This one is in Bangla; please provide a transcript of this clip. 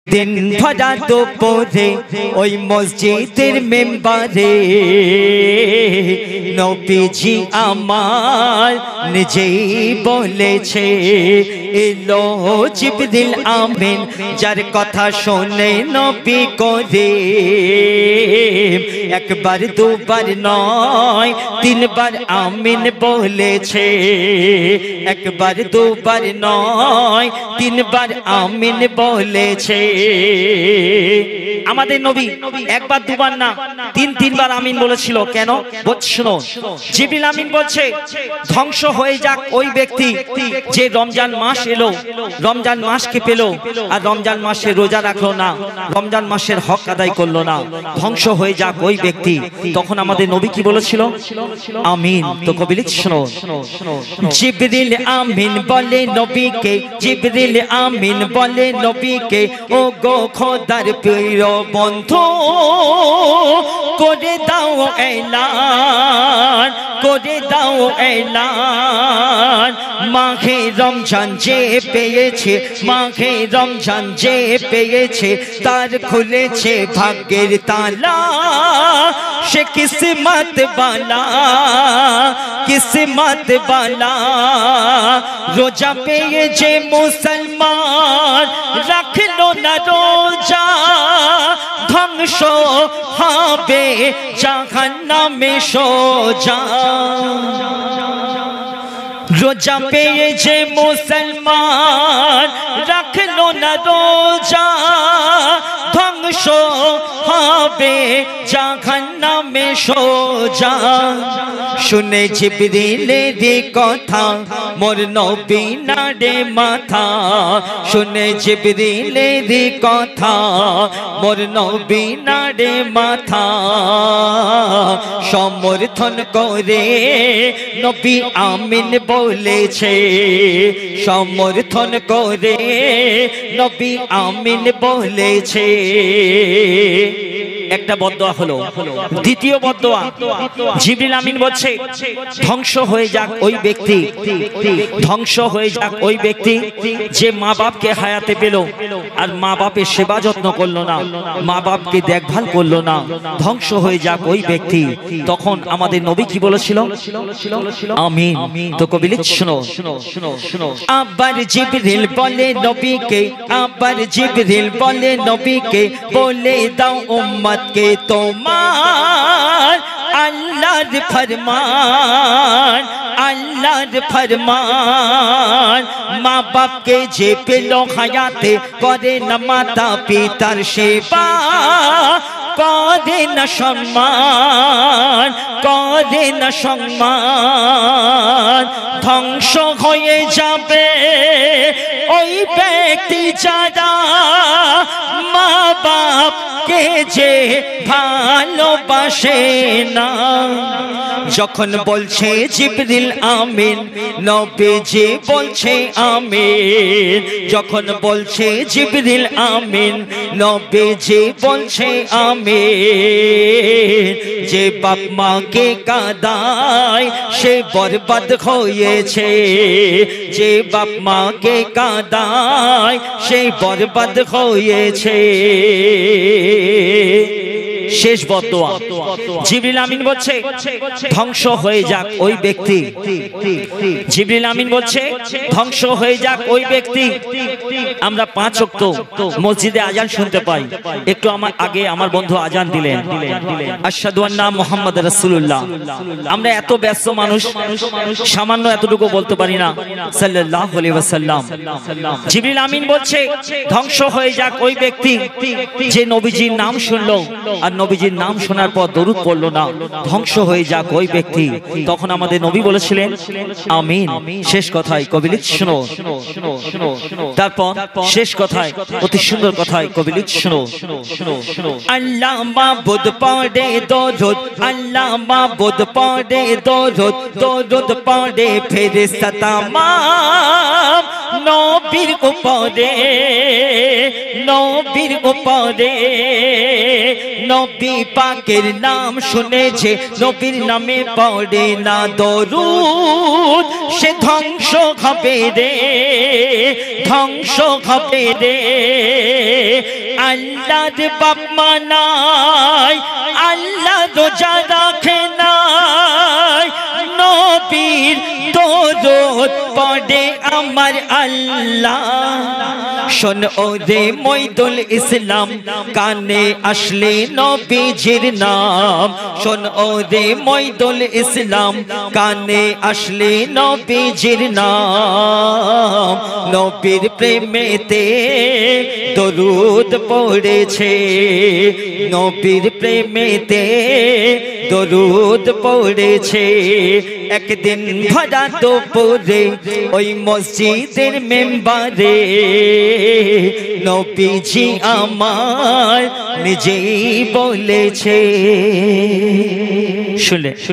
দিন ভরা দুপুরে ওই মসজিদের মেম্বারে নবীজি আমার নিজেই বলেছে, এলো জিবরিল আমিন যার কথা শুনে নবী করে একবার দুবার নয় তিনবার আমিন বলেছে, একবার দুবার নয় তিনবার আমিন বলেছে। আমাদের নবী একবার দুবার না তিনবার আমিন বলেছিল। কেন শুনো, জিবরিল আমিন বলছে ধ্বংস হয়ে যাক ওই ব্যক্তি যে রমজান মাস এলো, রমজান মাসকে পেল আর রমজান মাসে রোজা রাখলো না, রমজান মাসের হক আদায় করলো না, ধ্বংস হয়ে যাক ওই ব্যক্তি। তখন আমাদের নবী কি বলেছিল? আমিন। তো কবি লিখছে শোনো, জিবরিল আমিন বলে নবীকে, জিবরিল আমিন বলে নবীকে, ও গো খোদার প্রিয় বন্ধু করে দাও এলান, করে দাও এলান, মাঘে রমজান যে পেয়েছে, মাঘে রমজান যে পেয়েছে তার খুলেছে ভাগ্যের তালা, সে কিসমত বালা, কিসমত বালা। রোজা পেয়ে যে মুসলমান রাখলো না রোজা, ধ্বংস হবে জাহান্নামে সোজা। রোজা পেয়ে যে মুসলমান রাখলো না রোজা, ধ্বংস হবে জাহান্নামে সোজা। শুনে জিবরিলের কথা মোর নবী নাড়ে মাথা, শুনে জিবরিলের কথা মোর নবী নাড়ে মাথা, সমর্থন করে নবী আমিন বলেছে, সমর্থন করে নবী আমিন বলেছে। একটা বদদোয়া হলো। দ্বিতীয় বদদোয়া, জিবরিল আমিন বলছে ধ্বংস হয়ে যাক ওই ব্যক্তি, ধ্বংস হয়ে যাক ওই ব্যক্তি যে মা বাপকে হায়াতে পেল আর মা বাপের সেবা যত্ন করলো না, মা বাপকে দেখভাল করলো না, ধ্বংস হয়ে যাক ওই ব্যক্তি। তখন আমাদের নবী কি বলেছিল? আমিন। তো কবি লিখছে শোনো, আবার জিবরিল বলে নবীকে, আবার জিবরিল বলে নবীকে, বলে দাও উম্মতকে তোমার আল্লাহর ফরমান, আল্লাহর ফরমান। মা বাপকে যে পেল হায়াতে করে না মাতা পিতার সেবা, করে না সম্মান, করে না সম্মান, ধ্বংস হয়ে যাবে ওই ব্যক্তি যারা মা বাপকে যে ভালোবাসে না। যখন বলছে জিবরিল আমিন, নবীজি বলছে আমিন, যখন বলছে জিবরিল আমিন, নবীজি বলছে আমিন। যে বাপ মাকে কাঁদায় সে বরবাদ হয়েছে, যে বাপ মাকে কাঁদায় সে বরবাদ হয়েছে। শেষ বদদোয়া, জিবরিল আমিন বলছে ধ্বংস হয়ে যাক ওই ব্যক্তি, জিবরিল আমিন বলছে ধ্বংস হয়ে যাক ওই ব্যক্তি। আমরা 5 ওয়াক্ত মসজিদে আজান শুনতে পাই। একটু আমার আগে আমার বন্ধু আজান দিলেন, আশহাদু আন্না মুহাম্মাদ রাসূলুল্লাহ। আমরা এত ব্যস্ত মানুষ, সামান্য এতটুকু বলতে পারি না সাল্লাল্লাহু আলাইহি ওয়াসাল্লাম। জিবরিল আমিন বলছে ধ্বংস হয়ে যাক ওই ব্যক্তি যে নবীজির নাম শুনলো আর নবীজির নাম শোনার পর দরুদ পড়লো না, ধ্বংস হয়ে যাক ওই ব্যক্তি। তখন আমাদের নবী বলেছিলেন আমিন। শেষ কথায় কবি লিখছে শোনো, তারপর শেষ কথায় অতি সুন্দর কথায় কবি লিখছে শোনো, আল্লাহ মাবুদ পড়ে দরুদ, আল্লাহ মাবুদ পড়ে দরুদ, দরুদ পড়ে ফেরেশতা তামাম নবীর উপরে, নবীর উপরে। নবী পাকের নাম শুনেছে, নবীর নামে পড়ে না দরুদ, সে ধ্বংস হবে রে, ধ্বংস হবে রে আল্লাহর বাপ মানায় আল্লাহ রোজা রাখে নাই নবীর দরুদ পড়ে আমার আল্লাহ শোন ও রে মইদুল ইসলাম কানে আসলে নবীজির নাম শোন ও রে মইদুল ইসলাম কানে আসলে নবীজির নাম নবীর প্রেমেতে দরুদ পড়েছে নবীর প্রেমেতে দরুদ পড়েছে একদিন ভরা দুপুরে ওই মসজিদের মেম্বারে নবীজি আমার নিজেই বলেছে শুনে